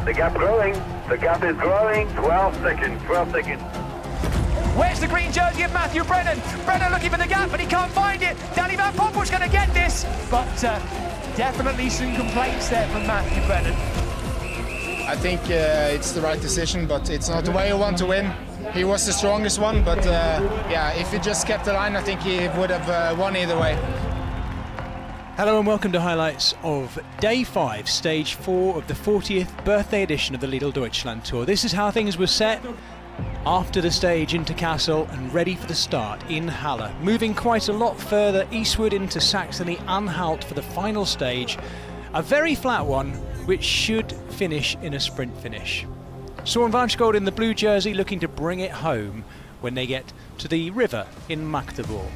The gap growing. The gap is growing. 12 seconds. 12 seconds. Where's the green jersey of Matthew Brennan? Brennan looking for the gap, but he can't find it. Danny Van Poppel's going to get this, but definitely some complaints there from Matthew Brennan. I think it's the right decision, but it's not the way you want to win. He was the strongest one, but yeah, if he just kept the line, I think he would have won either way. Hello and welcome to highlights of Day 5, Stage 4 of the 40th birthday edition of the Lidl Deutschland Tour. This is how things were set after the stage into Kassel and ready for the start in Halle. Moving quite a lot further eastward into Saxony-Anhalt for the final stage. A very flat one, which should finish in a sprint finish. Søren Vanschkold in the blue jersey looking to bring it home when they get to the river in Magdeburg.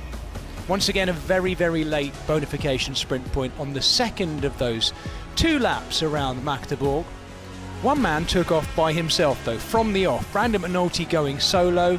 Once again, a very, very late bonification sprint point on the second of those 2 laps around Magdeburg. One man took off by himself though, from the off. Brandon McNulty going solo.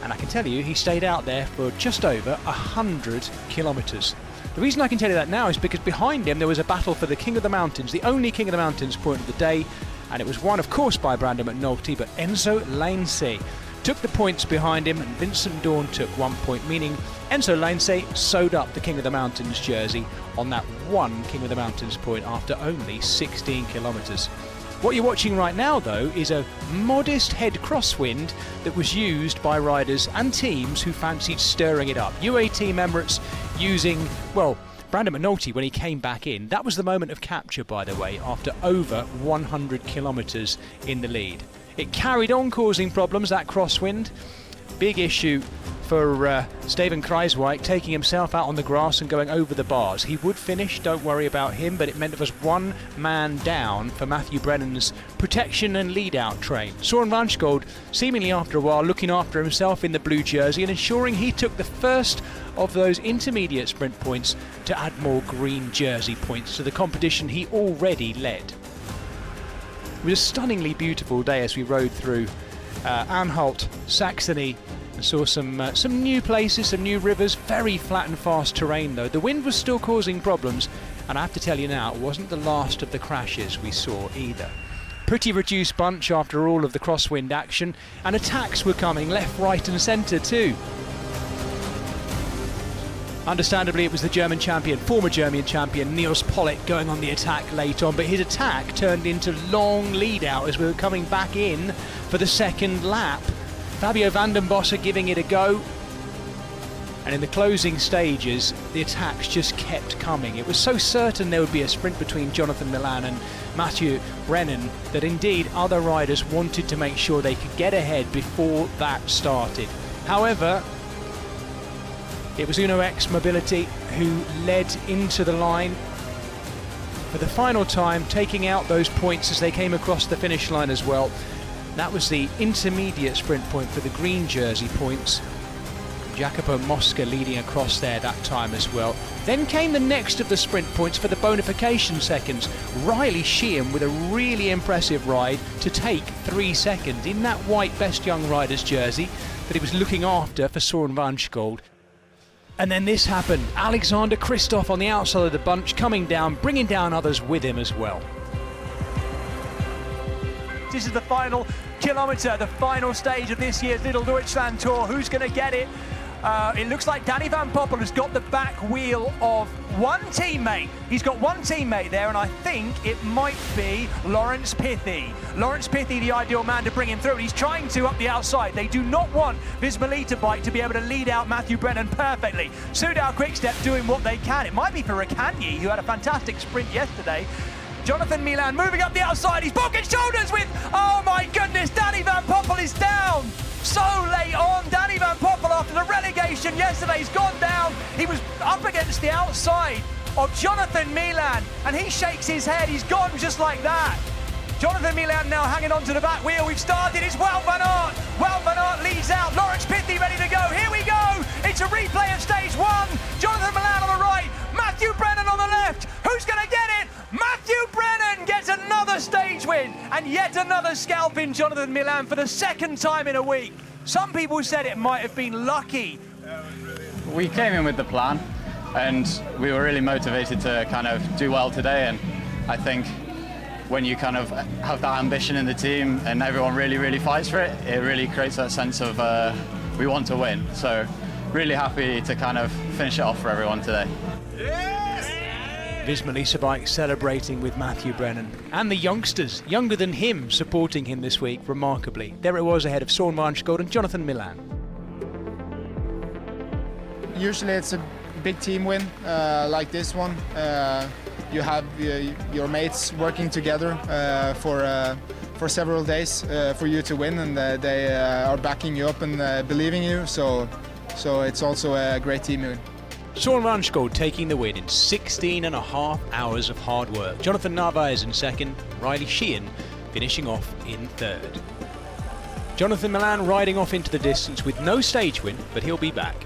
And I can tell you, he stayed out there for just over 100 kilometres. The reason I can tell you that now is because behind him there was a battle for the King of the Mountains, the only King of the Mountains point of the day. And it was won, of course, by Brandon McNulty, but Enzo Lainsey took the points behind him and Vincent Dawn took 1 point, meaning Enzo Lainsey sewed up the King of the Mountains jersey on that one King of the Mountains point after only 16 kilometres. What you're watching right now, though, is a modest head crosswind that was used by riders and teams who fancied stirring it up. UAE Team Emirates using, well, Brandon McNulty, when he came back in, that was the moment of capture, by the way, after over 100 kilometres in the lead. It carried on causing problems, that crosswind. Big issue for Steven Kruijswijk, taking himself out on the grass and going over the bars. He would finish, don't worry about him, but it meant it was one man down for Matthew Brennan's protection and lead-out train. Søren Vanschkold, seemingly after a while, looking after himself in the blue jersey and ensuring he took the first of those intermediate sprint points to add more green jersey points to the competition he already led. It was a stunningly beautiful day as we rode through Anhalt, Saxony, and saw some new places, some new rivers, very flat and fast terrain though. The wind was still causing problems, and I have to tell you now, it wasn't the last of the crashes we saw either. Pretty reduced bunch after all of the crosswind action, and attacks were coming left, right and centre too. Understandably, it was the German champion, former German champion, Niels Pollitt going on the attack late on, but his attack turned into long lead-out as we were coming back in for the second lap. Fabio van den Bossche giving it a go. And in the closing stages, the attacks just kept coming. It was so certain there would be a sprint between Jonathan Milan and Matthew Brennan that indeed other riders wanted to make sure they could get ahead before that started. However, it was Uno X Mobility who led into the line for the final time, taking out those points as they came across the finish line as well. That was the intermediate sprint point for the green jersey points. Jacopo Mosca leading across there that time as well. Then came the next of the sprint points for the bonification seconds. Riley Sheehan with a really impressive ride to take 3 seconds in that white Best Young Riders jersey that he was looking after for Søren Vanschkold. And then this happened. Alexander Kristoff on the outside of the bunch coming down, bringing down others with him as well. This is the final kilometre, the final stage of this year's Lidl Deutschland Tour. Who's going to get it? It looks like Danny Van Poppel has got the back wheel of one teammate. He's got one teammate there, and I think it might be Laurens Pithy. Laurens Pithy, the ideal man to bring him through. He's trying to up the outside. They do not want Visma Bike to be able to lead out Matthew Brennan perfectly. Soudal Quickstep doing what they can. It might be for Rakanyi, who had a fantastic sprint yesterday. Jonathan Milan moving up the outside. He's pocket shoulders with, oh my goodness, Danny Van Poppel is down. So late on, Danny Van Poppel after the relegation yesterday, he's gone down. He was up against the outside of Jonathan Milan, and he shakes his head. He's gone just like that. Jonathan Milan now hanging on to the back wheel. We've started. It's Wout van Aert. Wout van Aert leads out. Laurens Pithy ready to go. Here we go. It's a replay of stage 1. Jonathan Milan on the right. Matthew Brennan on the left. Who's going to get it? Matthew Brennan gets another stage win and yet another scalp in Jonathan Milan for the second time in a week. Some people said it might have been lucky. We came in with the plan and we were really motivated to kind of do well today, and I think when you kind of have that ambition in the team and everyone really fights for it, it really creates that sense of we want to win. So really happy to kind of finish it off for everyone today. Visma Lease Bike celebrating with Matthew Brennan and the youngsters, younger than him, supporting him this week remarkably. There it was ahead of Sean Marchgold and Jonathan Milan. Usually it's a big team win like this one. You have your mates working together for several days for you to win, and they are backing you up and believing you. So it's also a great team win. Sean Marchgold taking the win in 16.5 hours of hard work. Jonathan Narvaez in second, Riley Sheehan finishing off in third. Jonathan Milan riding off into the distance with no stage win, but he'll be back.